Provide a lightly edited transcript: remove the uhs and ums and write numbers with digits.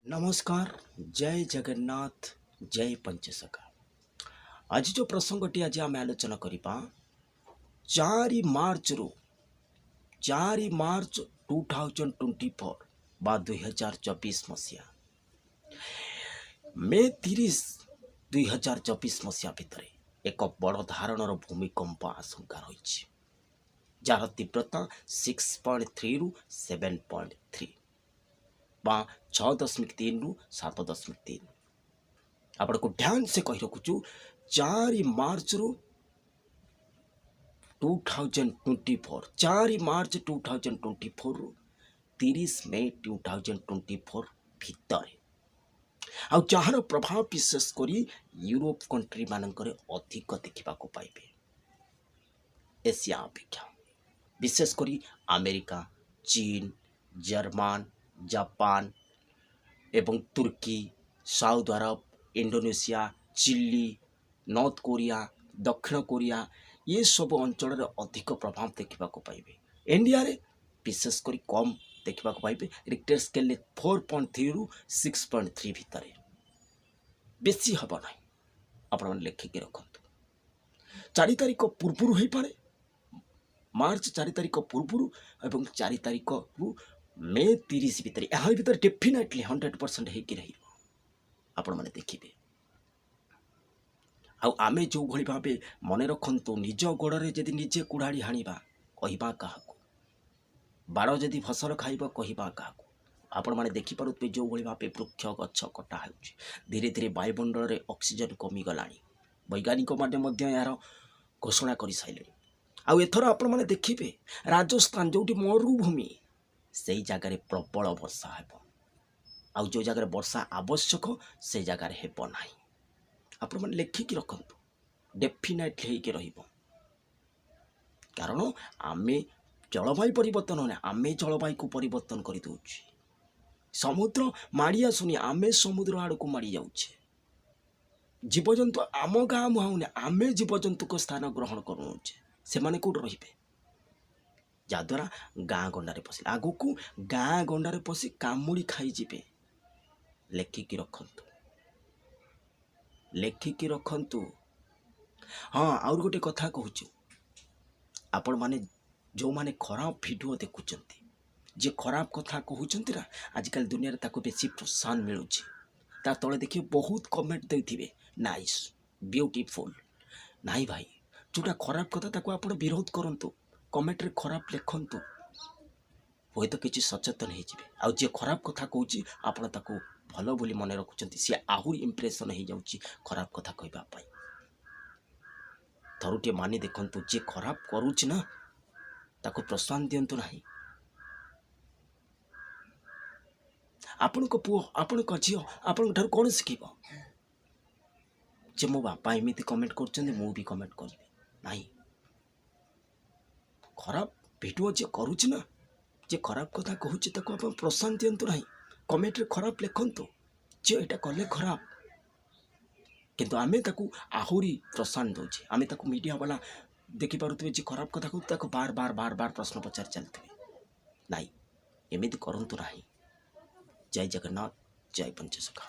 नमस्कार। जय जगन्नाथ। जय पंचसखा। आज जो प्रसंगटी आज आम आलोचना करवा 4 मार्च 2024 बा 2024 मसीहा मे 30 2024 मसीहा भितर एक बड़ धारणर भूमिकंप आशंका रही जार तीव्रता 6.3 रु 7.3 बा 6.3 रु 7.3। आपण को ध्यान से कही रखुचु 4 मार्च 2024 4 मार्च 2024 रु 30 मे 2024 भितर आ जार प्रभाव विशेष करी यूरोप कंट्री मानकर अधिक देखा पाइबे एशिया अपेक्षा विशेष करी अमेरिका, चीन, जर्मन, जापान एवं तुर्की, साउथ अरब, इंडोनेशिया, चिली, नॉर्थ कोरिया, दक्षिण कोरिया ये सब अंचल अधिक प्रभाव देखा पाइबे। इंडिया रे विशेष करी कम देखा पाइबे। रिक्टर स्केल 4.3 रु 6.3 भितर बेसी हम ना आपण लेखिक रखु 4 तारिख पूर्व हो पारे मार्च 4 तारिख पूर्व एवं 4 तारिख रु मे 30 भितर यह भर डेफिनेटली 100% होगी रही आपण मैंने देखिए। आमे जो भली भावे मन रखु निज गोड़े जदि निजे कुड़ाड़ी हाणिबा कहवा क्या बाड़ जदि फसल खाइबा कहवा क्या आपण मैंने देखिपे जो भली भावे वृक्ष गछ कटा हो धीरे धीरे वायुमंडल में ऑक्सीजन कमीगला वैज्ञानिक मैंने यार घोषणा कर सारे आउ एथर आपण मैंने देखिए राजस्थान जो मरुभूमि से जगार प्रबल वर्षा हेब आउ जो जगार वर्षा आवश्यक से जगार हेब ना आपण मैंने लेखिकी रखु डेफिनेटली हो कारण आमे जलवायु परिवर्तन होने आमे जलवायु को परिवर्तन कर दौचे समुद्र माड़ी आसुनी आमे समुद्र आड़ को माड़ी जाऊे जीवजंतु आम गाँ मुहाने आमे जीवजंतु को स्थान ग्रहण करुचे से माने कौट रे जहाद्वारा गाँ गंडारे पशिले आग को गाँ गंडारे पशि कामुड़ी खाईजे लेखिकी रखु। हाँ आउर गोटे कथा कहूँ आपण माने जो माने खराब भिडियो देखुं जे खराब कथा कहते ना आजिकल दुनिया ताको बेसी प्रोत्साहन मिलूँ ता तले देखिए बहुत कमेंट देथिबे नाइस ब्यूटीफुल नाई भाई जोटा खराब कथा ताको आपण विरोध करंतु कमेंट रे खराब लिखंतु हुए तो किसी सचेतन हो जे खराब कथा कहूँ आपण ताको भल बोली मन रखुंट सी आहरी इम्प्रेसन हो जाऊँगी खराब कथा कहवाई थरुटे मानी देखु जे खराब करुच्ची ना ताको प्रोत्साहन दिंतु ना आपण पुओ आपण झी आपण कौन शिख जे मो बापा एमती कमेंट कर कमेंट करी ना खराब भिडियो जे करुच्ची ना जे खराब कथा कहूँ प्रोत्साहन दिंतु ना कमेंट रे खराब लिखंतु जे एटा कले खराब किंतु आमे ताकू आहुरी प्रोत्साहन दौचे आमे ताकू मीडिया वाला देखि पारुथबे जे खराब कथा कहू ताकू बार बार बार बार प्रश्न पचार चलते नाई एमिति करंतु नाही। जय जगन्नाथ। जय पंचसखा।